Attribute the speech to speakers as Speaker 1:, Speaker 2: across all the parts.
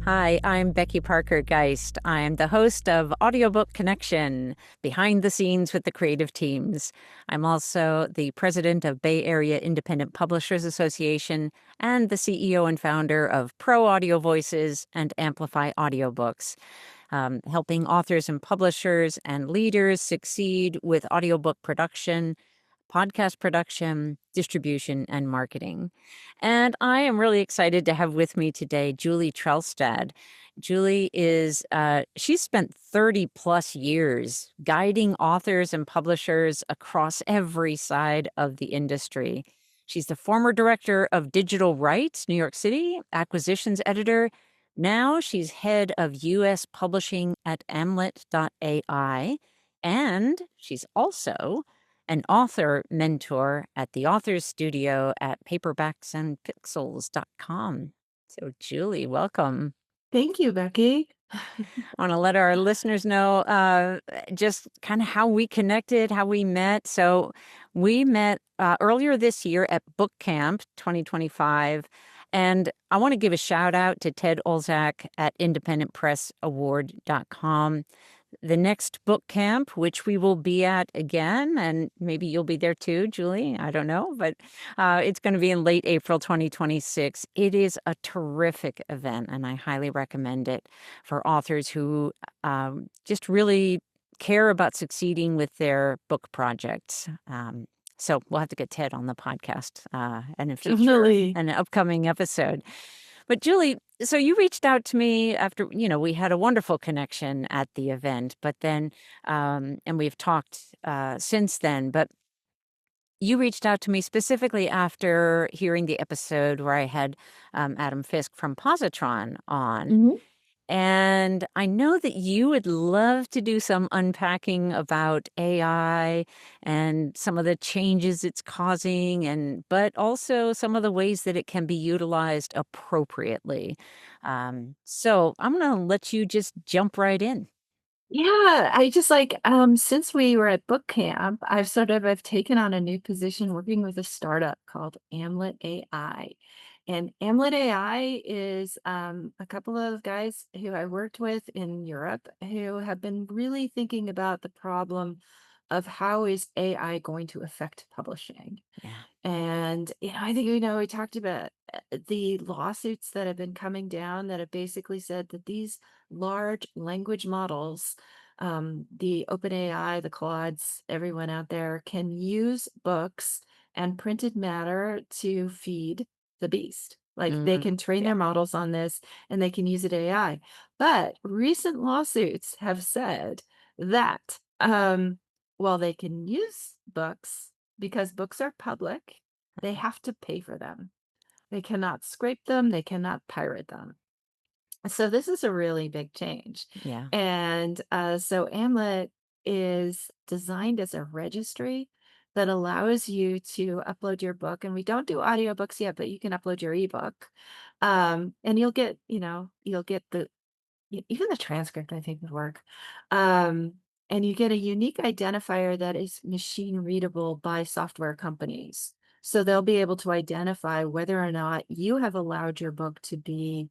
Speaker 1: Hi, I'm Becky Parker Geist. I'm the host of Audiobook Connection, behind the scenes with the creative teams. I'm also the president of Bay Area Independent Publishers Association and the CEO and founder of Pro Audio Voices and Amplify Audiobooks, helping authors and publishers and leaders succeed with audiobook production, podcast production, distribution, and marketing. And I am really excited to have with me today Julie Trelstad. Julie she's spent 30 plus years guiding authors and publishers across every side of the industry. She's the former director of digital rights, New York City, acquisitions editor. Now she's head of US publishing at amlet.ai. And she's also an author mentor at the Authors Studio at paperbacksandpixels.com. So, Julie, welcome.
Speaker 2: Thank you, Becky.
Speaker 1: I want to let our listeners know just kind of how we connected, how we met. So, we met earlier this year at Book Camp 2025. And I want to give a shout out to Ted Olzak at independentpressaward.com. The next book camp, which we will be at again, and maybe you'll be there too, Julie. I don't know, but it's going to be in late April 2026. It is a terrific event, and I highly recommend it for authors who just really care about succeeding with their book projects. So we'll have to get Ted on the podcast and a future
Speaker 2: Definitely.
Speaker 1: and an upcoming episode. But Julie, so you reached out to me after, we had a wonderful connection at the event, but then, and we've talked since then, but you reached out to me specifically after hearing the episode where I had Adam Fisk from Positron on.
Speaker 2: Mhm.
Speaker 1: And I know that you would love to do some unpacking about AI and some of the changes it's causing, but also some of the ways that it can be utilized appropriately. So I'm going to let you just jump right in.
Speaker 2: Yeah, I just since we were at book camp, I've taken on a new position working with a startup called Amlet AI. And Amlet AI is a couple of guys who I worked with in Europe who have been really thinking about the problem of how is AI going to affect publishing.
Speaker 1: Yeah.
Speaker 2: And, I think, we talked about the lawsuits that have been coming down that have basically said that these large language models, the OpenAI, the Claudes, everyone out there can use books and printed matter to feed the beast. Like they
Speaker 1: Mhm.
Speaker 2: can train
Speaker 1: Yeah.
Speaker 2: their models on this and they can use it AI. But recent lawsuits have said that while they can use books, because books are public, they have to pay for them. They cannot scrape them, they cannot pirate them. So this is a really big change.
Speaker 1: Yeah.
Speaker 2: And so Amlet is designed as a registry that allows you to upload your book. And we don't do audiobooks yet, but you can upload your ebook. And you'll get even the transcript, I think would work. And you get a unique identifier that is machine readable by software companies. So they'll be able to identify whether or not you have allowed your book to be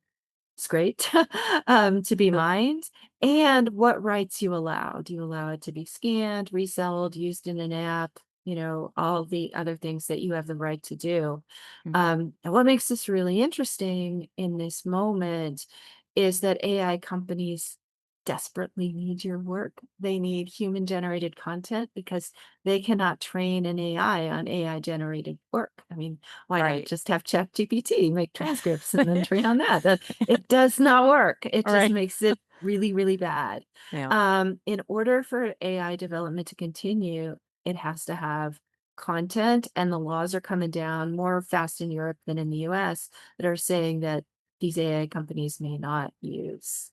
Speaker 2: scraped, to be mined, and what rights you allow. Do you allow it to be scanned, resold, used in an app? All the other things that you have the right to do.
Speaker 1: Mm.
Speaker 2: And what makes this really interesting in this moment is that AI companies desperately need your work. They need human generated content because they cannot train an AI on AI generated work. I mean, why not
Speaker 1: Right.
Speaker 2: just have ChatGPT make transcripts and then train on that? It does not work. It
Speaker 1: All
Speaker 2: just
Speaker 1: right.
Speaker 2: makes it really, really bad.
Speaker 1: Yeah.
Speaker 2: In order for AI development to continue, it has to have content, and the laws are coming down more fast in Europe than in the US that are saying that these AI companies may not use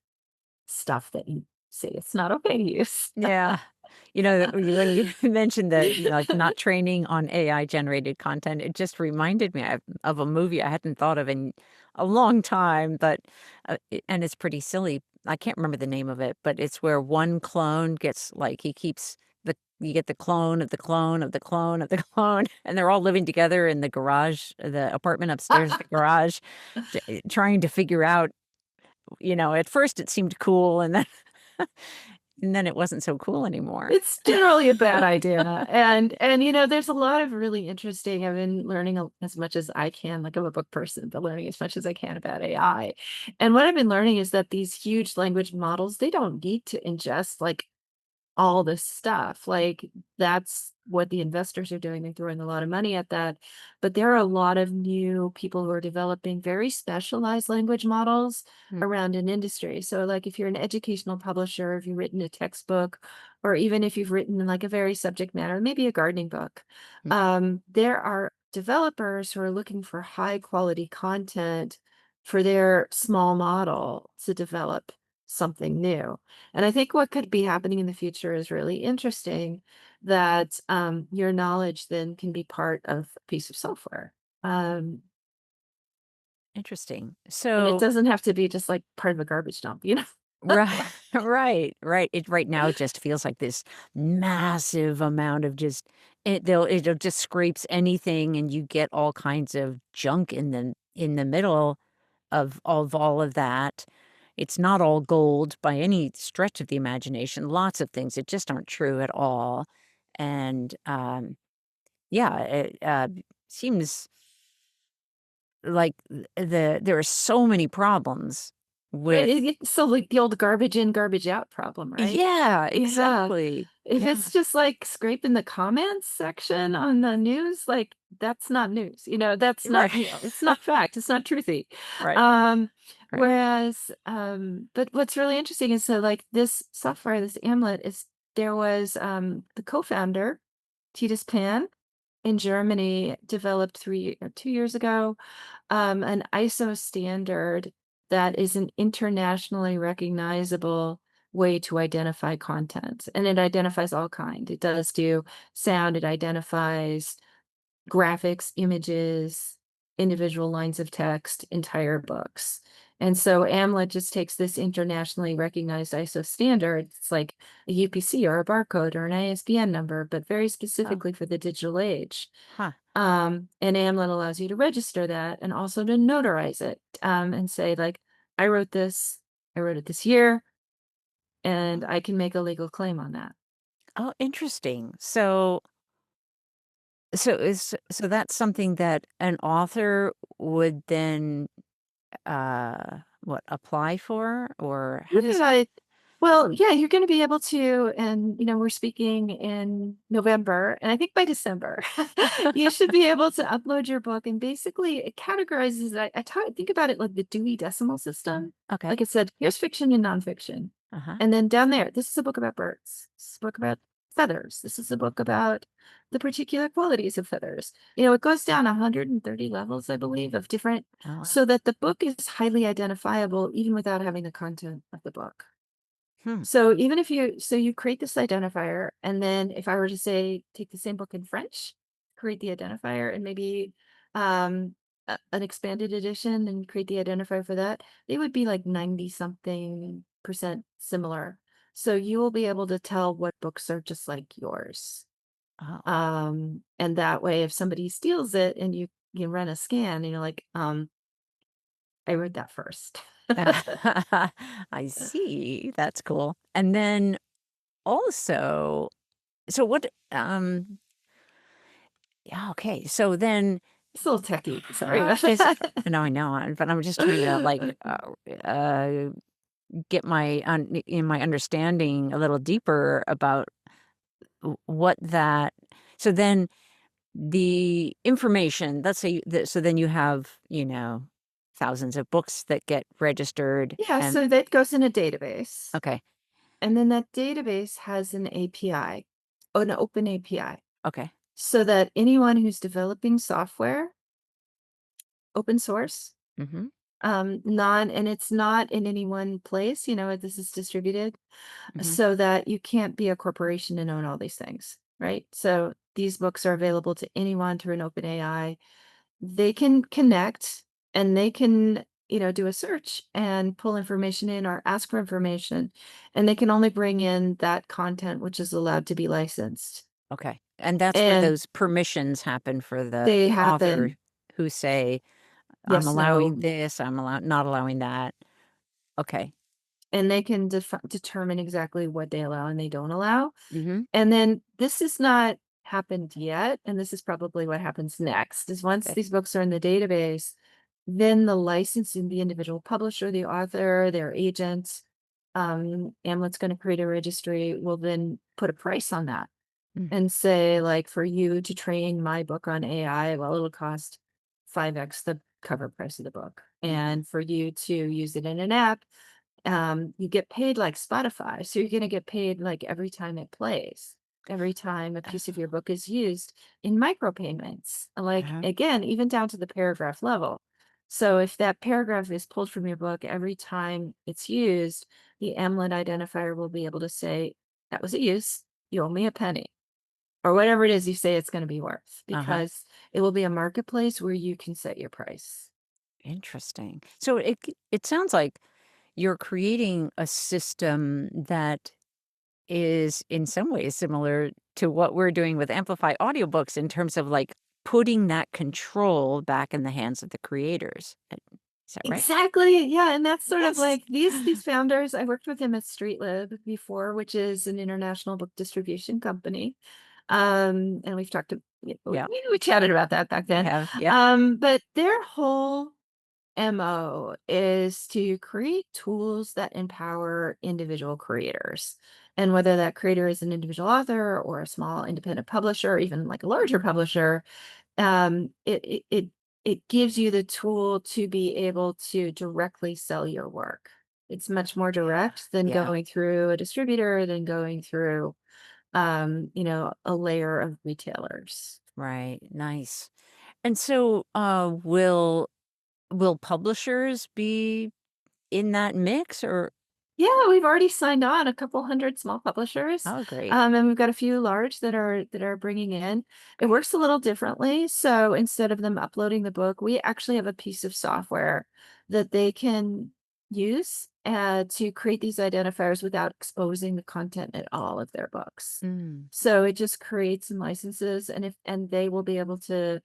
Speaker 2: stuff that you say it's not okay to use.
Speaker 1: Yeah. When you mentioned that, like not training on AI generated content, it just reminded me of a movie I hadn't thought of in a long time, but, and it's pretty silly. I can't remember the name of it, but it's where one clone gets like, you get the clone of the clone of the clone of the clone, and they're all living together in the garage, the apartment upstairs, the garage, trying to figure out at first it seemed cool, and then and then it wasn't so cool anymore.
Speaker 2: It's generally a bad idea. And there's a lot of really interesting. I've been learning as much as I can. Like I'm a book person, but learning as much as I can about AI. And what I've been learning is that these huge language models, they don't need to ingest like all this stuff. Like that's what the investors are doing. They're throwing a lot of money at that. But there are a lot of new people who are developing very specialized language models
Speaker 1: Hmm.
Speaker 2: around an industry. So like if you're an educational publisher, if you've written a textbook, or even if you've written like a very subject matter, maybe a gardening book,
Speaker 1: Hmm.
Speaker 2: there are developers who are looking for high quality content for their small model to develop something new. And I think what could be happening in the future is really interesting that your knowledge then can be part of a piece of software. Um,
Speaker 1: Interesting.
Speaker 2: and it
Speaker 1: So,
Speaker 2: doesn't have to be just like part of a garbage dump, you know?
Speaker 1: right, right. It right now it just feels like this massive amount of just it'll just scrapes anything, and you get all kinds of junk in the middle of all of that. It's not all gold by any stretch of the imagination. Lots of things that just aren't true at all. And yeah, it seems like there are so many problems
Speaker 2: Right.
Speaker 1: with.
Speaker 2: So like the old garbage in, garbage out problem, right?
Speaker 1: Yeah,
Speaker 2: Yeah.
Speaker 1: exactly.
Speaker 2: If
Speaker 1: Yeah,
Speaker 2: it's just like scraping the comments section on the news, like that's not news. That's not,
Speaker 1: right,
Speaker 2: it's not fact. It's not truthy.
Speaker 1: right,
Speaker 2: Um,
Speaker 1: right.
Speaker 2: but what's really interesting is so like this software, this Amlet there was the co-founder, Titus Pan in Germany developed 2 years ago an ISO standard that is an internationally recognizable way to identify content. And it identifies all kind. It does do sound, it identifies graphics, images, individual lines of text, entire books. And so AMLA just takes this internationally recognized ISO standard. It's like a UPC or a barcode or an ISBN number, but very
Speaker 1: Oh,
Speaker 2: specifically for the digital age.
Speaker 1: huh.
Speaker 2: And AMLIT allows you to register that and also to notarize it and say, like, I wrote this, I wrote it this year, and I can make a legal claim on that.
Speaker 1: Oh, interesting. So that's something that an author would then what, apply for? Or how does
Speaker 2: Yeah. Well, yeah, you're going to be able to, and we're speaking in November, and I think by December, you should be able to upload your book. And basically, it categorizes. Think about it like the Dewey Decimal System.
Speaker 1: Okay.
Speaker 2: Like it said, here's fiction and nonfiction,
Speaker 1: Uh-huh.
Speaker 2: and then down there, this is a book about birds. This is a book about feathers. This is a book about the particular qualities of feathers. It goes down 130 levels, I believe, of different
Speaker 1: Oh, wow.
Speaker 2: so that the book is highly identifiable even without having the content of the book.
Speaker 1: Hmm.
Speaker 2: So even if you create this identifier, and then if I were to say, take the same book in French, create the identifier, and maybe an expanded edition and create the identifier for that, they would be like 90 something percent similar. So you will be able to tell what books are just like yours.
Speaker 1: Oh.
Speaker 2: And that way, if somebody steals it and you run a scan, like, I wrote that first.
Speaker 1: I see. That's cool. And then also, so what, yeah, okay. So then,
Speaker 2: It's a little techy. Sorry about
Speaker 1: just,
Speaker 2: that.
Speaker 1: no, I know, but I'm just trying to like, get in my understanding a little deeper about what that, so then the information, let's say, so then you have, thousands of books that get registered
Speaker 2: Yeah,
Speaker 1: and,
Speaker 2: so that goes in a database.
Speaker 1: okay,
Speaker 2: And then that database has an API, an open API,
Speaker 1: okay.
Speaker 2: so that anyone who's developing software, open source,
Speaker 1: Mm-hmm.
Speaker 2: and it's not in any one place, this is distributed,
Speaker 1: Mm-hmm.
Speaker 2: so that you can't be a corporation and own all these things, right? So these books are available to anyone through an open AI. They can connect and they can, do a search and pull information in or ask for information. And they can only bring in that content which is allowed to be licensed.
Speaker 1: Okay. And that's where
Speaker 2: And
Speaker 1: those permissions happen for the
Speaker 2: they
Speaker 1: author
Speaker 2: happen,
Speaker 1: who say, I'm
Speaker 2: yes,
Speaker 1: allowing
Speaker 2: no.
Speaker 1: this, I'm not allowing that. Okay.
Speaker 2: and they can determine exactly what they allow and they don't allow.
Speaker 1: Mm-hmm.
Speaker 2: And then this has not happened yet, and this is probably what happens next, is once
Speaker 1: Okay.
Speaker 2: these books are in the database, then the licensing, the individual publisher, the author, their agent, Amlet's going to create a registry, will then put a price on that
Speaker 1: Mm.
Speaker 2: and say, like, for you to train my book on AI, well, it'll cost 5x the cover price of the book.
Speaker 1: Mm-hmm.
Speaker 2: And for you to use it in an app, you get paid like Spotify. So you're going to get paid like every time it plays, every time a piece of your book is used in micropayments, like
Speaker 1: Uh-huh.
Speaker 2: again, even down to the paragraph level. So if that paragraph is pulled from your book every time it's used, the Amlet identifier will be able to say, that was a use, you owe me a penny, or whatever it is you say it's going to be worth,
Speaker 1: Uh-huh.
Speaker 2: because it will be a marketplace where you can set your price.
Speaker 1: Interesting. So it sounds like you're creating a system that is in some ways similar to what we're doing with Amplify audiobooks in terms of like putting that control back in the hands of the creators. Is that right?
Speaker 2: Exactly. Yeah. And that's sort of
Speaker 1: Yes.
Speaker 2: like these founders. I worked with him at Streetlib before, which is an international book distribution company. And we've talked to
Speaker 1: Yeah.
Speaker 2: we chatted about that back
Speaker 1: We
Speaker 2: then.
Speaker 1: have. Yeah.
Speaker 2: But their whole MO is to create tools that empower individual creators. And whether that creator is an individual author or a small independent publisher, or even like a larger publisher, it gives you the tool to be able to directly sell your work. It's much more direct than
Speaker 1: Yeah.
Speaker 2: going through a distributor, than going through a layer of retailers.
Speaker 1: Right. Nice. And so will publishers be in that mix or
Speaker 2: Yeah, we've already signed on a couple hundred small publishers,
Speaker 1: oh great.
Speaker 2: and we've got a few large that are bringing in. It works a little differently. So instead of them uploading the book, we actually have a piece of software that they can use to create these identifiers without exposing the content at all of their books.
Speaker 1: Mm,
Speaker 2: So it just creates some licenses, and they will be able to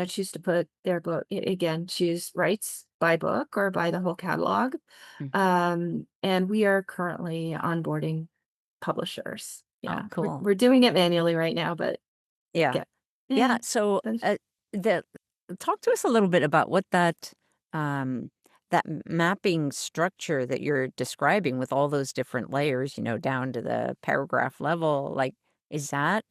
Speaker 2: choose to put their book, again, choose rights by book or by the whole catalog.
Speaker 1: mm.
Speaker 2: And we are currently onboarding publishers.
Speaker 1: Oh
Speaker 2: Yeah, we're,
Speaker 1: cool.
Speaker 2: we're doing it manually right now, but
Speaker 1: Yeah.
Speaker 2: yeah,
Speaker 1: Yeah.
Speaker 2: yeah.
Speaker 1: So
Speaker 2: but-
Speaker 1: the talk to us a little bit about what um that mapping structure that you're describing with all those different layers, down to the paragraph level. Like, is that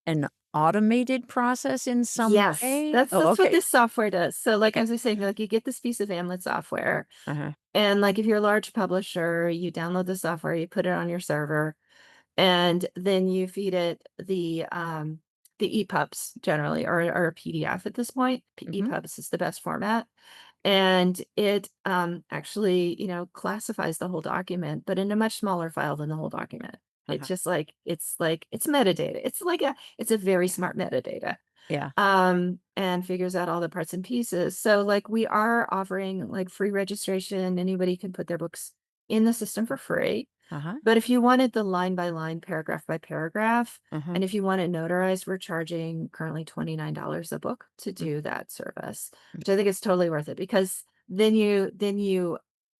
Speaker 1: an automated process in some
Speaker 2: Yes,
Speaker 1: way?
Speaker 2: that's
Speaker 1: Oh,
Speaker 2: that's what
Speaker 1: okay.
Speaker 2: this software does. So, like
Speaker 1: Okay.
Speaker 2: as I was saying, like you get this piece of Amlet software,
Speaker 1: Uh-huh.
Speaker 2: and like if you're a large publisher, you download the software, you put it on your server, and then you feed it the EPUBs generally, or a PDF at this point.
Speaker 1: Mm-hmm.
Speaker 2: EPUBs is the best format. And it actually, classifies the whole document, but in a much smaller file than the whole document.
Speaker 1: Uh-huh.
Speaker 2: It's metadata. It's a very smart metadata.
Speaker 1: Yeah.
Speaker 2: And figures out all the parts and pieces. So like we are offering like free registration. Anybody can put their books in the system for free.
Speaker 1: Uh-huh.
Speaker 2: But if you wanted the line by line, paragraph by paragraph,
Speaker 1: Uh-huh.
Speaker 2: and if you want it notarized, we're charging currently $29 a book to
Speaker 1: Mm,
Speaker 2: do that service,
Speaker 1: mm.
Speaker 2: which I think is totally worth it, because then you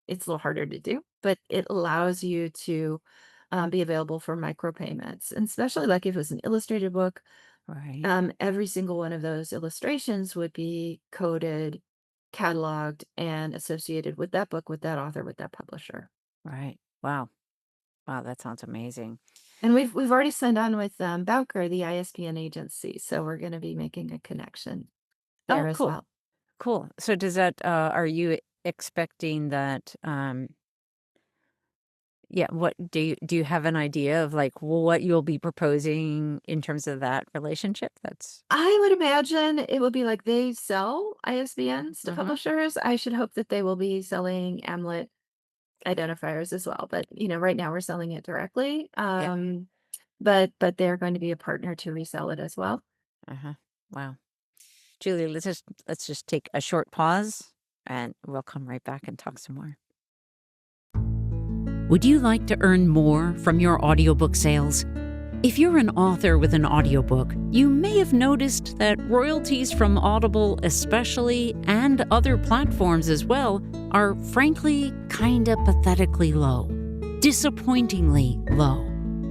Speaker 2: it's a little harder to do, but it allows you to be available for micropayments. And especially like if it was an illustrated book,
Speaker 1: Right.
Speaker 2: every single one of those illustrations would be coded, cataloged, and associated with that book, with that author, with that publisher.
Speaker 1: Right. Wow. Wow, that sounds amazing.
Speaker 2: And we've already signed on with Bowker, the ISBN agency, so we're going to be making a connection
Speaker 1: Oh,
Speaker 2: there as
Speaker 1: cool.
Speaker 2: well.
Speaker 1: Cool. So does that are you expecting that yeah, what do you have an idea of like what you'll be proposing in terms of that relationship? That's
Speaker 2: I would imagine it will be like they sell ISBNs to
Speaker 1: uh-huh.
Speaker 2: publishers. I should hope that they will be selling Amlet identifiers as well. But right now we're selling it directly.
Speaker 1: Yeah.
Speaker 2: But they're going to be a partner to resell it as well.
Speaker 1: Uh-huh. Wow. Julie, let's just take a short pause and we'll come right back and talk some more. Would you like to earn more from your audiobook sales? If you're an author with an audiobook, you may have noticed that royalties from Audible especially, and other platforms as well, are frankly kinda pathetically low, disappointingly low,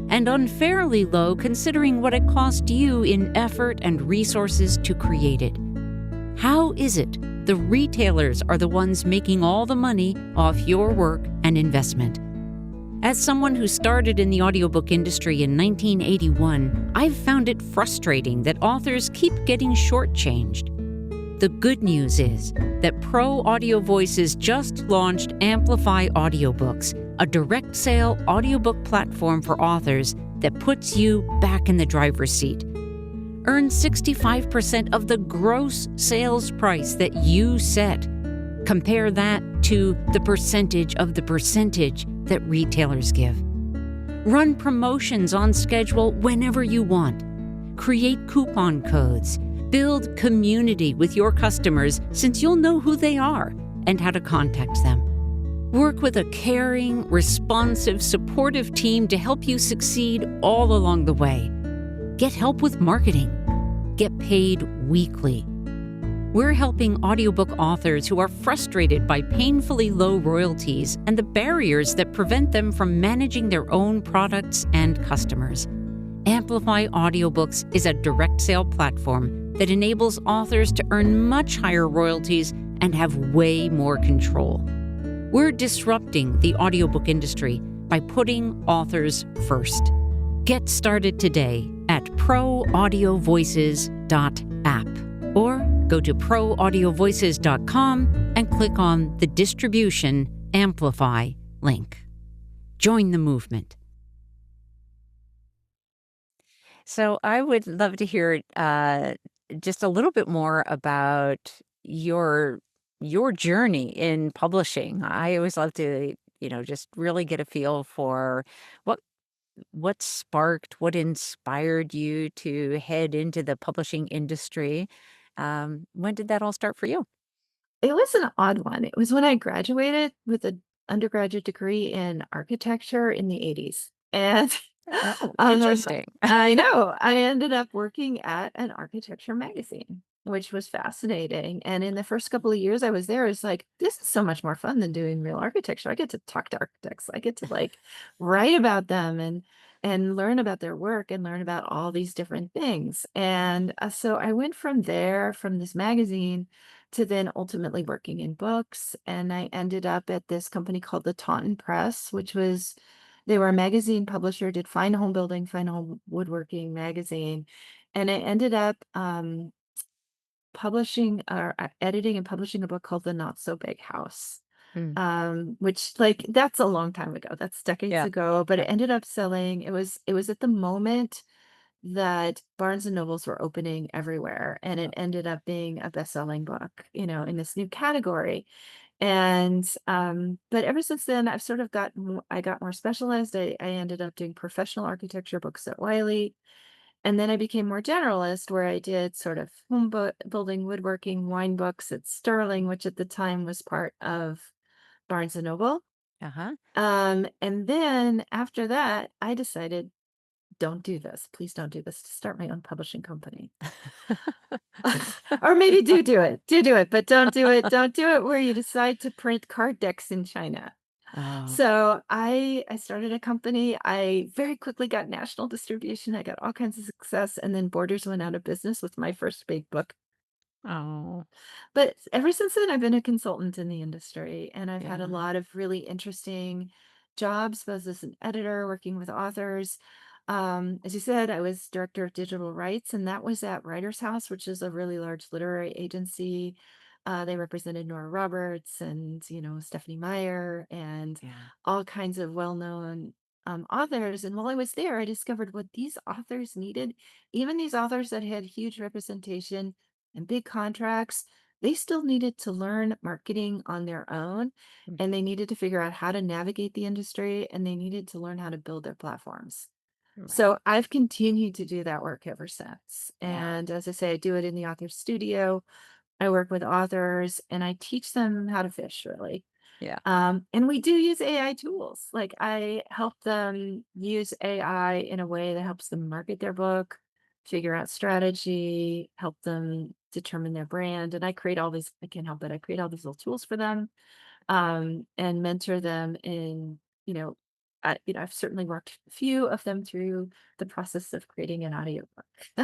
Speaker 1: and unfairly low considering what it cost you in effort and resources to create it. How is it the retailers are the ones making all the money off your work and investment? As someone who started in the audiobook industry in 1981, I've found it frustrating that authors keep getting shortchanged. The good news is that Pro Audio Voices just launched Amplify Audiobooks, a direct sale audiobook platform for authors that puts you back in the driver's seat. Earn 65% of the gross sales price that you set. Compare that to the percentage of the percentage that retailers give. Run promotions on schedule whenever you want. Create coupon codes. Build community with your customers since you'll know who they are and how to contact them. Work with a caring, responsive, supportive team to help you succeed all along the way. Get help with marketing. Get paid weekly. We're helping audiobook authors who are frustrated by painfully low royalties and the barriers that prevent them from managing their own products and customers. Amplify Audiobooks is a direct sale platform that enables authors to earn much higher royalties and have way more control. We're disrupting the audiobook industry by putting authors first. Get started today at proaudiovoices.app or go to proaudiovoices.com and click on the Distribution Amplify link. Join the movement. So I would love to hear just a little bit more about your journey in publishing. I always love to, just really get a feel for what what sparked, what inspired you to head into the publishing industry. When did that all start for you?
Speaker 2: It was an odd one. It was when I graduated with an undergraduate degree in architecture in the 80s. And
Speaker 1: Oh,
Speaker 2: um,
Speaker 1: interesting.
Speaker 2: I know I ended up working at an architecture magazine, which was fascinating. And in the first couple of years I was there, it's like, this is so much more fun than doing real architecture. I get to talk to architects. I get to like write about them and learn about their work and learn about all these different things. And so I went from there, from this magazine, to then ultimately working in books. And I ended up at this company called the Taunton Press, which was, they were a magazine publisher, did fine home building, fine home woodworking magazine. And I ended up publishing or editing and publishing a book called The Not So Big House.
Speaker 1: Mm,
Speaker 2: Which like that's a long time ago. That's decades
Speaker 1: yeah.
Speaker 2: ago, but it
Speaker 1: Yeah.
Speaker 2: ended up selling. It was at the moment that Barnes and Nobles were opening everywhere, and it ended up being a best-selling book, in this new category. And but ever since then, I've sort of I got more specialized. I ended up doing professional architecture books at Wiley. And then I became more generalist, where I did sort of building, woodworking, wine books at Sterling, which at the time was part of Barnes and Noble.
Speaker 1: Uh-huh.
Speaker 2: And then after that, I decided, don't do this. Please don't do this, to start my own publishing company. Or maybe do it, but don't do it. Don't do it where you decide to print card decks in China.
Speaker 1: Oh,
Speaker 2: So I started a company. I very quickly got national distribution. I got all kinds of success, and then Borders went out of business with my first big book.
Speaker 1: oh,
Speaker 2: But ever since then, I've been a consultant in the industry, and I've had a
Speaker 1: yeah.
Speaker 2: lot of really interesting jobs, both as an editor, working with authors. As you said, I was director of digital rights, and that was at Writers House, which is a really large literary agency. They represented Nora Roberts and, Stephanie Meyer and
Speaker 1: Yeah.
Speaker 2: all kinds of well-known authors. And while I was there, I discovered what these authors needed, even these authors that had huge representation and big contracts, they still needed to learn marketing on their own,
Speaker 1: Mm,
Speaker 2: and they needed to figure out how to navigate the industry, and they needed to learn how to build their platforms.
Speaker 1: right.
Speaker 2: So I've continued to do that work ever since.
Speaker 1: Yeah.
Speaker 2: And as I say, I do it in the author studio. I work with authors and I teach them how to fish, really.
Speaker 1: Yeah.
Speaker 2: And we do use AI tools. Like I help them use AI in a way that helps them market their book, figure out strategy, help them determine their brand. And I can't help it. I create all these little tools for them. and mentor them in, I've certainly worked a few of them through the process of creating an audiobook.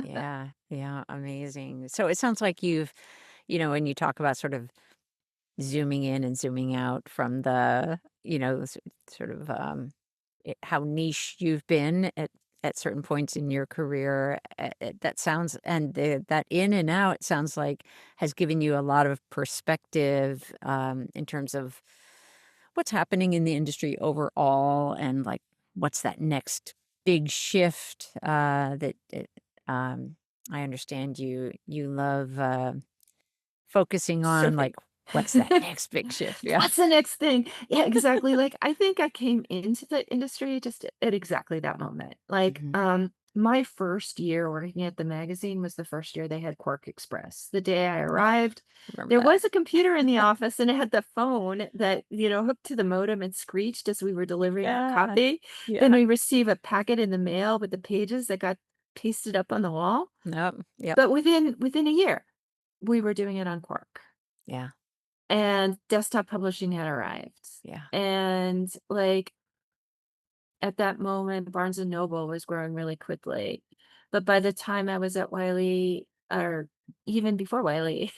Speaker 1: Yeah, yeah, amazing. So it sounds like you've, when you talk about sort of zooming in and zooming out from the, sort of how niche you've been at certain points in your career. That sounds, and that in and out sounds like has given you a lot of perspective in terms of what's happening in the industry overall, and like what's that next big shift that I understand you love focusing on,
Speaker 2: Surfing.
Speaker 1: like what's that next big shift? Yeah.
Speaker 2: What's the next thing? Yeah, exactly. Like, I think I came into the industry just at exactly that moment. Like,
Speaker 1: Hmm.
Speaker 2: my first year working at the magazine was the first year they had Quark Express. The day I arrived,
Speaker 1: Remember
Speaker 2: there
Speaker 1: that?
Speaker 2: was a computer in the office and it had the phone that, hooked to the modem and screeched as we were delivering our
Speaker 1: Yeah.
Speaker 2: copy. Then
Speaker 1: Yeah.
Speaker 2: we receive a packet in the mail with the pages that got pasted up on the wall.
Speaker 1: Yep. Yep.
Speaker 2: But within a year, we were doing it on Quark.
Speaker 1: Yeah.
Speaker 2: And desktop publishing had arrived.
Speaker 1: Yeah.
Speaker 2: And like at that moment, Barnes and Noble was growing really quickly. But by the time I was at Wiley, or even before Wiley,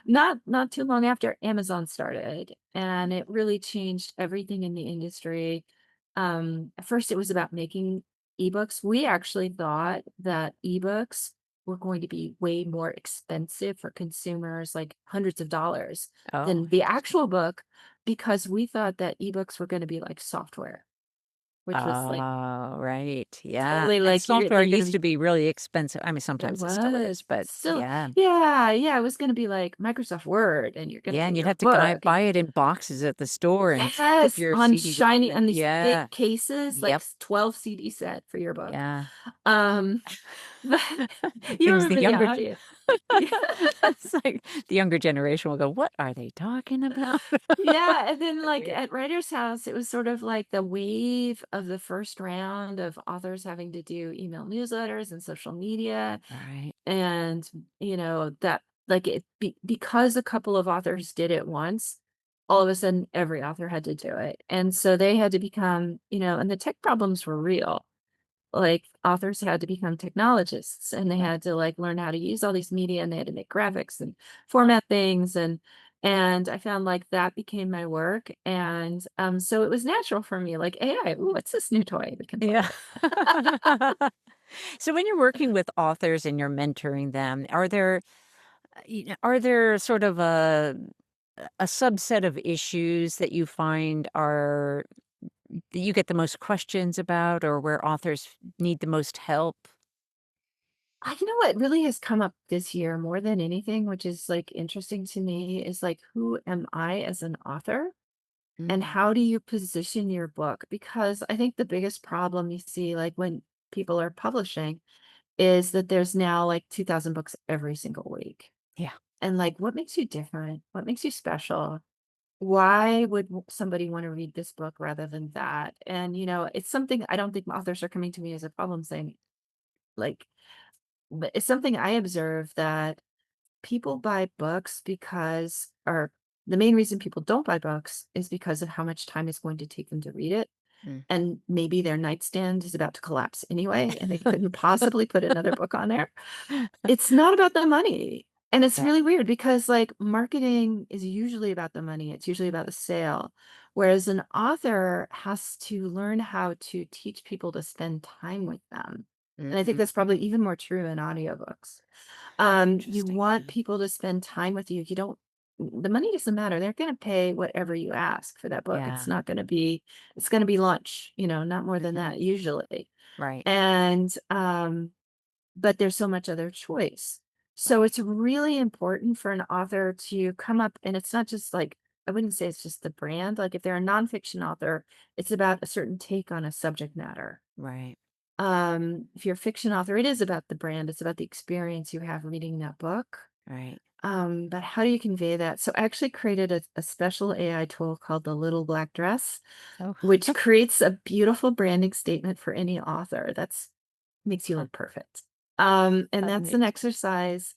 Speaker 2: not too long after, Amazon started, and it really changed everything in the industry. At first, it was about making ebooks. We actually thought that ebooks were going to be way more expensive for consumers, like hundreds of dollars,
Speaker 1: Oh,
Speaker 2: than the
Speaker 1: interesting.
Speaker 2: actual book, because we thought that ebooks were going to be like software, which was like
Speaker 1: Oh, right. Yeah.
Speaker 2: totally
Speaker 1: And
Speaker 2: like
Speaker 1: software
Speaker 2: they're gonna
Speaker 1: used to
Speaker 2: be
Speaker 1: be really expensive. I mean,
Speaker 2: it
Speaker 1: sometimes it still is,
Speaker 2: was
Speaker 1: but
Speaker 2: still,
Speaker 1: yeah.
Speaker 2: yeah, it was gonna be like Microsoft Word, and you're gonna
Speaker 1: Yeah, and
Speaker 2: get
Speaker 1: you'd
Speaker 2: your
Speaker 1: have to buy
Speaker 2: book, and
Speaker 1: buy it in boxes at the store and put
Speaker 2: yes,
Speaker 1: your
Speaker 2: on
Speaker 1: CDs in
Speaker 2: shiny
Speaker 1: it.
Speaker 2: on these
Speaker 1: Yeah.
Speaker 2: big cases, like
Speaker 1: Yep.
Speaker 2: 12 CD set for your book.
Speaker 1: Yeah.
Speaker 2: Um, but you
Speaker 1: Things the
Speaker 2: remember,
Speaker 1: younger
Speaker 2: yeah, yeah. Yeah.
Speaker 1: it's like the younger generation will go, "What are they talking about?"
Speaker 2: Yeah, and then like
Speaker 1: Weird.
Speaker 2: at Writer's House, it was sort of like the wave of the first round of authors having to do email newsletters and social media.
Speaker 1: Right.
Speaker 2: And that, like, because a couple of authors did it once, all of a sudden every author had to do it, and so they had to become, and the tech problems were real. Like, authors had to become technologists, and they
Speaker 1: Right.
Speaker 2: had to like learn how to use all these media, and they had to make graphics and format things, and I found like that became my work. And so it was natural for me, like, AI, ooh, what's this new toy we can play
Speaker 1: Yeah.
Speaker 2: with?
Speaker 1: So when you're working with authors and you're mentoring them, are there sort of a subset of issues that you find are that you get the most questions about, or where authors need the most help?
Speaker 2: You know what really has come up this year more than anything, which is like interesting to me, is like, who am I as an author? And
Speaker 1: Mm.
Speaker 2: how do you position your book? Because I think the biggest problem you see, like when people are publishing, is that there's now like 2,000 books every single week.
Speaker 1: Yeah.
Speaker 2: And like, what makes you different? What makes you special? Why would somebody want to read this book rather than that? And, it's something I don't think authors are coming to me as a problem, saying, like, but it's something I observe, that people buy books because, or the main reason people don't buy books is because of how much time it's going to take them to read it.
Speaker 1: Mm.
Speaker 2: And maybe their nightstand is about to collapse anyway, and they couldn't possibly put another book on there. It's not about the money. And it's
Speaker 1: Yeah.
Speaker 2: really weird because like marketing is usually about the money. It's usually about the sale. Whereas an author has to learn how to teach people to spend time with them. And I think
Speaker 1: Mhm.
Speaker 2: that's probably even more true in audiobooks. You
Speaker 1: Interesting.
Speaker 2: want
Speaker 1: Mm.
Speaker 2: people to spend time with you. You don't, the money doesn't matter. They're going to pay whatever you ask for that book.
Speaker 1: Yeah.
Speaker 2: It's going to be lunch, not more than
Speaker 1: Mhm.
Speaker 2: that usually.
Speaker 1: Right.
Speaker 2: And, but there's so much other choice. So
Speaker 1: Right.
Speaker 2: it's really important for an author to come up, and it's not just like, I wouldn't say it's just the brand. Like if they're a nonfiction author, it's about a certain take on a subject matter.
Speaker 1: Right.
Speaker 2: If you're a fiction author, it is about the brand. It's about the experience you have reading that book.
Speaker 1: Right.
Speaker 2: But how do you convey that? So I actually created a special AI tool called the Little Black Dress,
Speaker 1: Oh.
Speaker 2: which creates a beautiful branding statement for any author. That's makes you
Speaker 1: Huh.
Speaker 2: look perfect. And
Speaker 1: That's
Speaker 2: that's an
Speaker 1: neat.
Speaker 2: exercise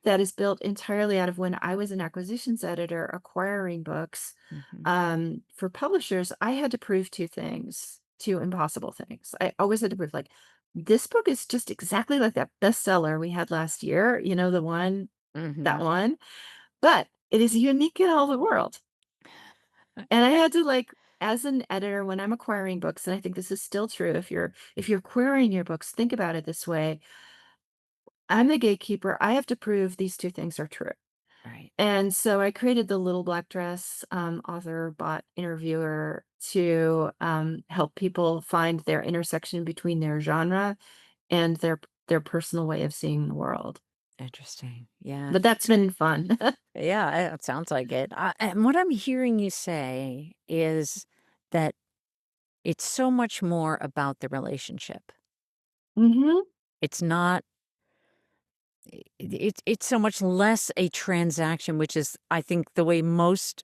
Speaker 2: that is built entirely out of when I was an acquisitions editor acquiring books
Speaker 1: Mhm.
Speaker 2: for publishers. I had to prove two things, two impossible things. I always had to prove, like, this book is just exactly like that bestseller we had last year, the one, that
Speaker 1: Mhm.
Speaker 2: one, but it is unique in all the world. And I had to, like, as an editor, when I'm acquiring books, and I think this is still true, if you're querying your books, think about it this way. I'm the gatekeeper. I have to prove these two things are true.
Speaker 1: Right.
Speaker 2: And so I created the Little Black Dress author bot interviewer to help people find their intersection between their genre and their personal way of seeing the world.
Speaker 1: Interesting. Yeah.
Speaker 2: But that's been fun.
Speaker 1: Yeah, it sounds like it. And what I'm hearing you say is that it's so much more about the relationship.
Speaker 2: Hmm.
Speaker 1: It's not it's so much less a transaction, which is, I think, the way most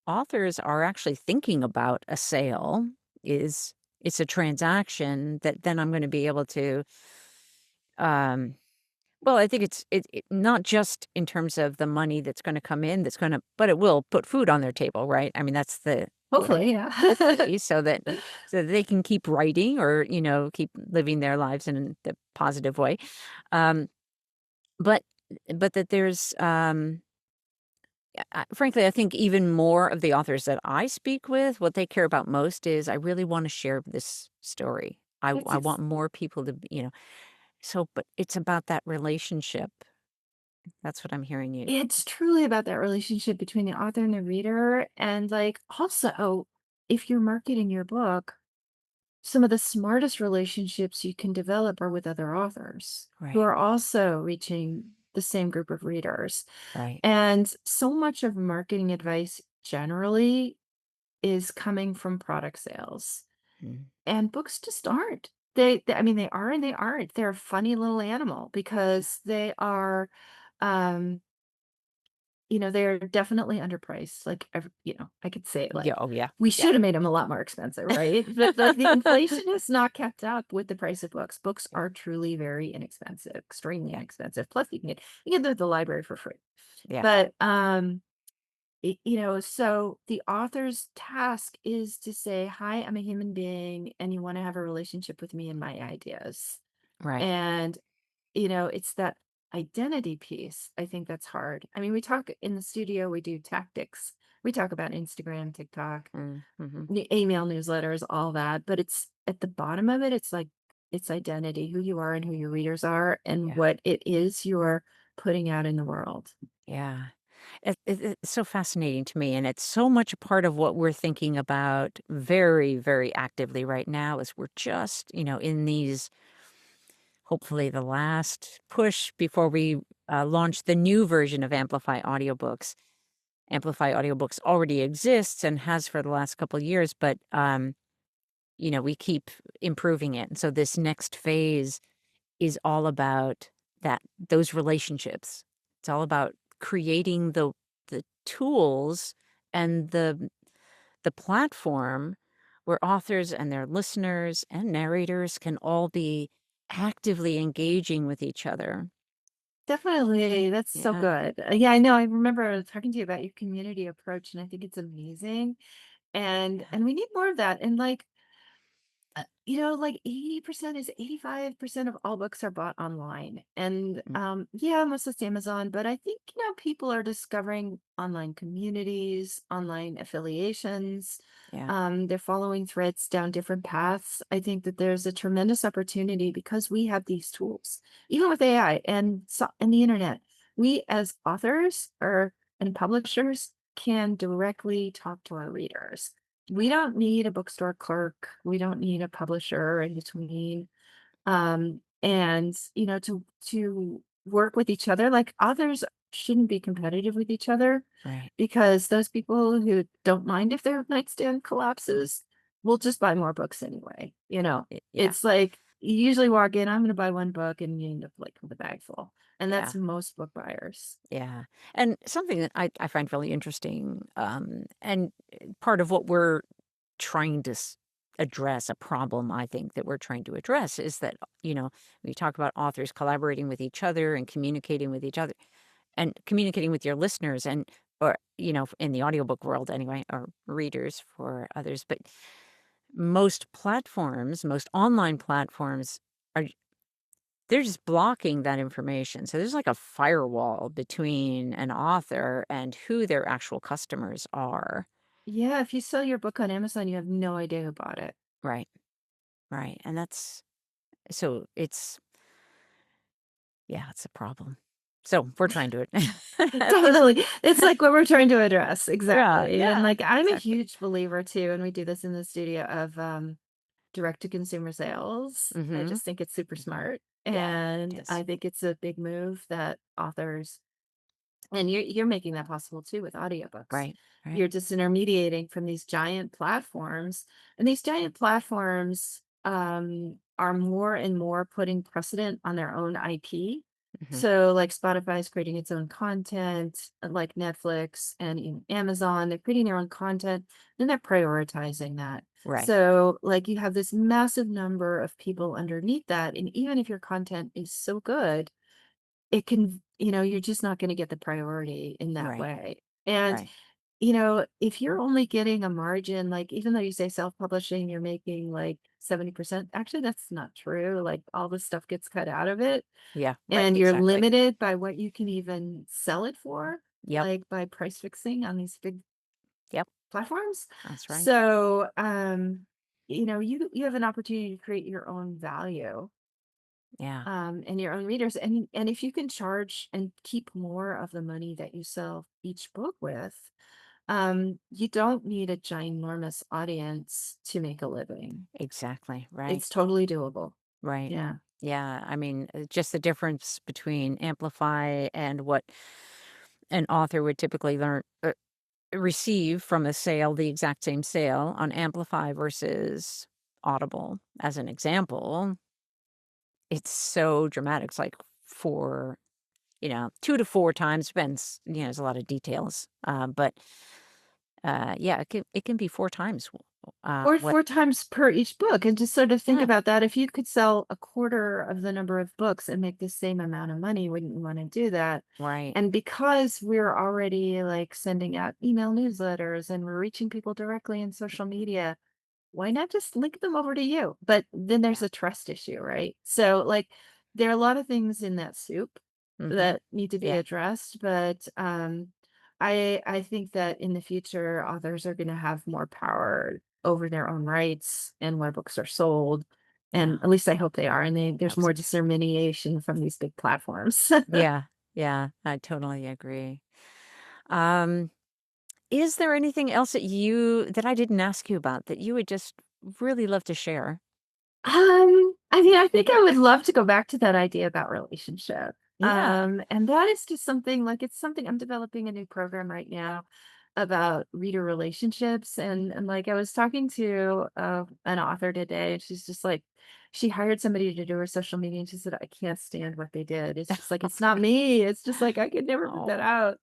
Speaker 1: authors are actually thinking about a sale is it's a transaction that then I'm going to be able to um well, I think it not just in terms of the money that's going to come in that's going to but it will put food on their table, right? I mean, that's the
Speaker 2: Hopefully, yeah.
Speaker 1: hopefully so that they can keep writing or, keep living their lives in the positive way. Um but that there's frankly, I think even more of the authors that I speak with, what they care about most is I really want to share this story.
Speaker 2: It's
Speaker 1: I want more people to, so, but it's about that relationship. That's what I'm hearing you.
Speaker 2: it's truly about that relationship between the author and the reader. And, like, also, if you're marketing your book, some of the smartest relationships you can develop are with other authors who
Speaker 1: Right,
Speaker 2: are also reaching the same group of readers.
Speaker 1: right.
Speaker 2: And so much of marketing advice generally is coming from product sales.
Speaker 1: Mm.
Speaker 2: And books just aren't. I mean, they are and they aren't. They're a funny little animal because they are, um, they're definitely underpriced. Like, I could say,
Speaker 1: Yeah,
Speaker 2: like,
Speaker 1: oh yeah,
Speaker 2: we
Speaker 1: yeah,
Speaker 2: should have made them a lot more expensive, right? But, like, the inflation has not kept up with the price of books. Books
Speaker 1: yeah,
Speaker 2: are truly very inexpensive, extremely
Speaker 1: yeah,
Speaker 2: inexpensive. Plus, you can get them at the library for free.
Speaker 1: yeah,
Speaker 2: But so the author's task is to say, "Hi, I'm a human being, and you want to have a relationship with me and my ideas."
Speaker 1: right.
Speaker 2: And it's that identity piece. I think that's hard. I mean, we talk in the studio, we do tactics. We talk about Instagram, TikTok,
Speaker 1: Mm-hmm.
Speaker 2: email newsletters, all that. But it's at the bottom of it, it's like it's identity, who you are and who your readers are, and
Speaker 1: Yeah,
Speaker 2: what it is you're putting out in the world.
Speaker 1: yeah. It's so fascinating to me, and it's so much a part of what we're thinking about very, very actively right now. Is we're just, in these hopefully the last push before we launch the new version of Amplify Audiobooks. Amplify Audiobooks already exists and has for the last couple of years, but we keep improving it. And so this next phase is all about those relationships. It's all about creating the tools and the platform where authors and their listeners and narrators can all be actively engaging with each other.
Speaker 2: Definitely. That's so
Speaker 1: Yeah.
Speaker 2: good. Yeah, I know. I remember talking to you about your community approach, and I think it's amazing. And we need more of that. And, like, like 80% is 85% of all books are bought online. And
Speaker 1: Mm.
Speaker 2: yeah, most of it's Amazon, but I think, people are discovering online communities, online affiliations.
Speaker 1: Yeah.
Speaker 2: They're following threads down different paths. I think that there's a tremendous opportunity because we have these tools, even with AI and the internet. We as authors or and publishers can directly talk to our readers. We don't need a bookstore clerk. We don't need a publisher in between. And to work with each other, like, authors shouldn't be competitive with each other
Speaker 1: Right.
Speaker 2: because those people who don't mind if their nightstand collapses will just buy more books anyway.
Speaker 1: Yeah.
Speaker 2: It's like you usually walk in, I'm going to buy one book, and you end up, like, with a bag full. And
Speaker 1: Yeah.
Speaker 2: that's most book buyers.
Speaker 1: Yeah. And something that I find really interesting, and part of what we're trying to address, a problem I think that we're trying to address is that, we talk about authors collaborating with each other and communicating with each other. and communicating with your listeners and or in the audiobook world anyway, or readers for others. But most online platforms are they're just blocking that information. So there's like a firewall between an author and who their actual customers are.
Speaker 2: Yeah, if you sell your book on Amazon, you have no idea who bought it.
Speaker 1: Right. Right. And that's so it's yeah, it's a problem. So we're trying to at least
Speaker 2: Totally. It's like what we're trying to address.
Speaker 1: yeah,
Speaker 2: Exactly. And
Speaker 1: yeah,
Speaker 2: like I'm a
Speaker 1: exactly.
Speaker 2: huge believer too, and we do this in the studio of direct to consumer sales. I
Speaker 1: Mhm.
Speaker 2: just think it's super smart.
Speaker 1: Yeah, it
Speaker 2: And
Speaker 1: is.
Speaker 2: I think it's a big move that authors, and you're making that possible too with audiobooks.
Speaker 1: Right. Right.
Speaker 2: You're disintermediating from these giant platforms, and these giant platforms are more and more putting precedent on their own IP.
Speaker 1: Mhm.
Speaker 2: So, like Spotify is creating its own content, like Netflix and even Amazon, they're creating their own content, and they're prioritizing that.
Speaker 1: Right.
Speaker 2: So, like, you have this massive number of people underneath that, and even if your content is so good, it can, you're just not going to get the priority in that
Speaker 1: Right.
Speaker 2: way. And,
Speaker 1: Right.
Speaker 2: if you're only getting a margin, like even though you say self-publishing, you're making like 70%, actually, that's not true. Like all the stuff gets cut out of it,
Speaker 1: Yeah, right,
Speaker 2: and you're
Speaker 1: exactly.
Speaker 2: limited by what you can even sell it for,
Speaker 1: Yep.
Speaker 2: like by price fixing on these big
Speaker 1: Yep.
Speaker 2: platforms.
Speaker 1: That's right.
Speaker 2: So, you have an opportunity to create your own value,
Speaker 1: Yeah.
Speaker 2: and your own readers. And if you can charge and keep more of the money that you sell each book with, you don't need a ginormous audience to make a living.
Speaker 1: Exactly. Right.
Speaker 2: It's totally doable.
Speaker 1: Right.
Speaker 2: Yeah.
Speaker 1: Yeah, I mean, just the difference between Amplify and what an author would typically receive from a sale, the exact same sale on Amplify versus Audible, as an example, it's so dramatic. It's like 4, 2 to 4 times, depends, there's a lot of details. But yeah, it can be 4 times
Speaker 2: Or
Speaker 1: what
Speaker 2: 4 times per each book, and just sort of think
Speaker 1: yeah,
Speaker 2: about that. If you could sell a quarter of the number of books and make the same amount of money, wouldn't you wanna do that?
Speaker 1: right.
Speaker 2: And because we're already, like, sending out email newsletters and we're reaching people directly in social media, why not just link them over to you? But then
Speaker 1: Yeah.
Speaker 2: there's a trust issue, right? So, like, there are a lot of things in that soup
Speaker 1: Mhm.
Speaker 2: that need to be
Speaker 1: Yeah,
Speaker 2: addressed, but, I think that in the future, authors are gonna have more power over their own rights and where books are sold, and
Speaker 1: yeah,
Speaker 2: at least I hope they are, and there's more
Speaker 1: absolutely.
Speaker 2: dissemination from these big platforms.
Speaker 1: Yeah, yeah, I totally agree. Um, is there anything else that I didn't ask you about that you would just really love to share?
Speaker 2: I mean, I think I would love to go back to that idea about relationship.
Speaker 1: Yeah.
Speaker 2: And that is just something, like, it's something I'm developing a new program right now about reader relationships. And like I was talking to an author today, and she's just like, she hired somebody to do her social media, and she said, I can't stand what they did. It's just like, it's not me. It's just like I could never put that
Speaker 1: Oh,
Speaker 2: out.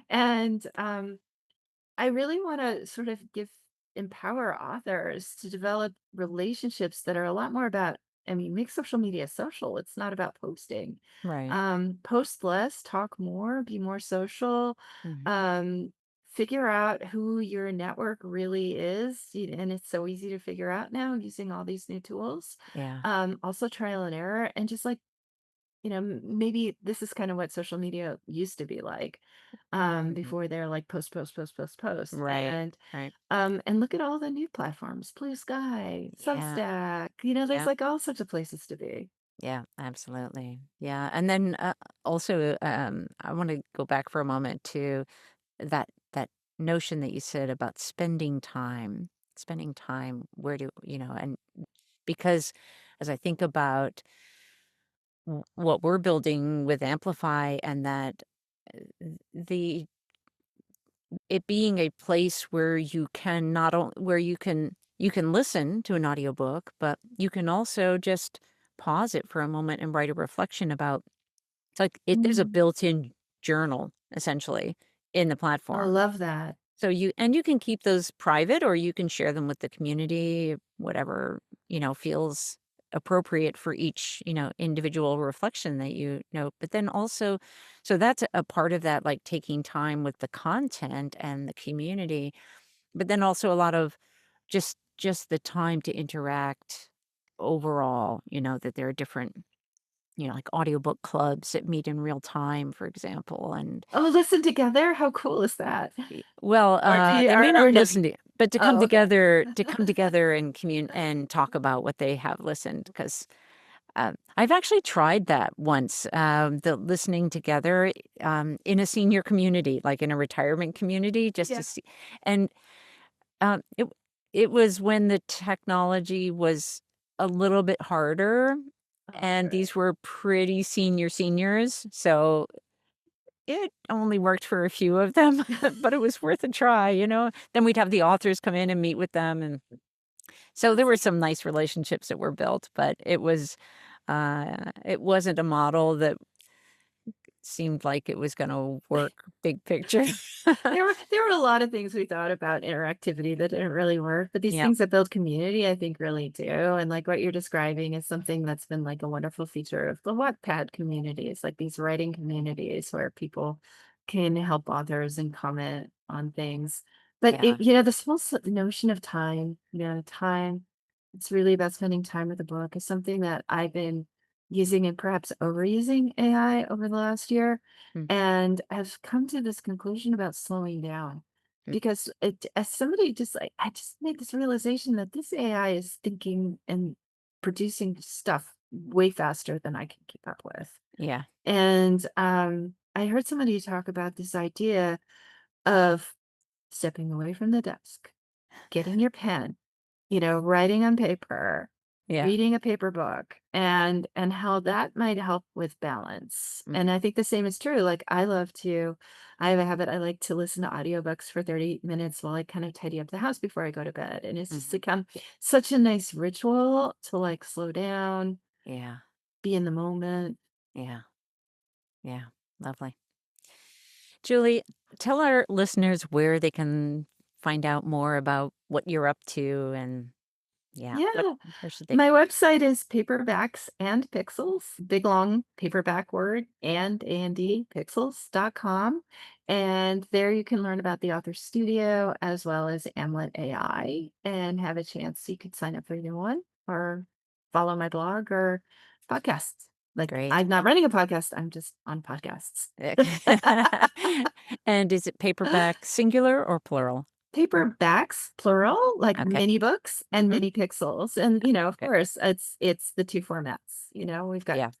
Speaker 2: And I really want to sort of empower authors to develop relationships that are a lot more about, I mean, make social media social. It's not about posting.
Speaker 1: right.
Speaker 2: Post less, talk more, be more social.
Speaker 1: Mhm.
Speaker 2: Um, Figure out who your network really is. And it's so easy to figure out now using all these new tools.
Speaker 1: Yeah.
Speaker 2: Also trial and error, and just like, maybe this is kind of what social media used to be like,
Speaker 1: Mhm.
Speaker 2: before they're like post, post, post, post, post.
Speaker 1: Right, right.
Speaker 2: And look at all the new platforms, Blue Sky,
Speaker 1: Yeah,
Speaker 2: Substack, there's
Speaker 1: yeah,
Speaker 2: like all sorts of places to be.
Speaker 1: yeah, absolutely. Yeah, and then, also, I wanna go back for a moment to that notion that you said about spending time, where do and because as I think about what we're building with Amplify and that the it being a place where you can not only where you can listen to an audiobook, but you can also just pause it for a moment and write a reflection about it's like there's a
Speaker 2: Mm,
Speaker 1: built-in journal essentially in the
Speaker 2: I
Speaker 1: platform.
Speaker 2: love that.
Speaker 1: So you can keep those private or you can share them with the community, whatever, feels appropriate for each, individual reflection that you know. But then also, so that's a part of that, like taking time with the content and the community, but then also a lot of just the time to interact overall, that there are different, like audiobook clubs that meet in real time, for example. And
Speaker 2: Oh, listen together? How cool is that?
Speaker 1: well,
Speaker 2: Or do you
Speaker 1: they may
Speaker 2: or
Speaker 1: not
Speaker 2: no
Speaker 1: listen to, but
Speaker 2: oh, okay.
Speaker 1: to come together and and talk about what they have listened. Because I've actually tried that once, the listening together, in a senior community, like in a retirement community, just to
Speaker 2: Yeah.
Speaker 1: see. And it was when the technology was a little bit harder,
Speaker 2: Oh,
Speaker 1: and
Speaker 2: sure.
Speaker 1: these were pretty seniors, so it only worked for a few of them, but it was worth a try, Then we'd have the authors come in and meet with them, and so there
Speaker 2: That's
Speaker 1: were
Speaker 2: so
Speaker 1: some nice relationships that were built, but it wasn't a model that seemed like it was gonna work big picture.
Speaker 2: there were a lot of things we thought about interactivity that didn't really work, but these
Speaker 1: Yep,
Speaker 2: things that build community, I think really do. And like what you're describing is something that's been like a wonderful feature of the Wattpad communities, like these writing communities where people can help authors and comment on things. But
Speaker 1: yeah,
Speaker 2: this whole notion of time, time, it's really about spending time with a book is something that I've been using and perhaps overusing AI over the last year
Speaker 1: mm,
Speaker 2: and I've come to this conclusion about slowing down
Speaker 1: mm,
Speaker 2: because as somebody just like, I just made this realization that this AI is thinking and producing stuff way faster than I can keep up with.
Speaker 1: yeah,
Speaker 2: And I heard somebody talk about this idea of stepping away from the desk, getting your pen, writing on paper,
Speaker 1: yeah,
Speaker 2: reading a paper book, and how that might help with balance.
Speaker 1: mm,
Speaker 2: And I think the same is true. Like I have a habit, I like to listen to audiobooks for 30 minutes while I kind of tidy up the house before I go to bed. And it's just
Speaker 1: mhm,
Speaker 2: become such a nice ritual to like slow down,
Speaker 1: yeah,
Speaker 2: be in the moment.
Speaker 1: yeah, yeah, lovely. Julie, tell our listeners where they can find out more about what you're up to, and yeah,
Speaker 2: Yeah.
Speaker 1: where should they
Speaker 2: My website is Paperbacks and Pixels, big long paperback word and pixels.com. And there you can learn about the author studio as well as amlet.ai and have a chance you could sign up for either one or follow my blog or podcasts. Like
Speaker 1: great.
Speaker 2: I'm not running a podcast, I'm just on podcasts.
Speaker 1: And is it paperback singular or plural?
Speaker 2: Paperbacks, plural, like
Speaker 1: Okay.
Speaker 2: mini books and
Speaker 1: Mhm.
Speaker 2: mini pixels. And of
Speaker 1: Okay.
Speaker 2: course, it's the two formats. We've got
Speaker 1: Yeah.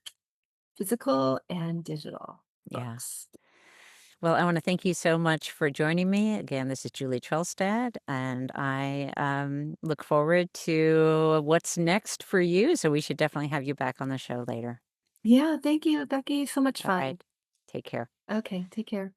Speaker 2: physical and digital
Speaker 1: Yeah.
Speaker 2: books.
Speaker 1: Well, I want to thank you so much for joining me. Again, this is Julie Trelstad, and I look forward to what's next for you. So we should definitely have you back on the show later.
Speaker 2: Yeah, thank you, Becky. So much
Speaker 1: All
Speaker 2: fun.
Speaker 1: right. Take care.
Speaker 2: Okay, take care.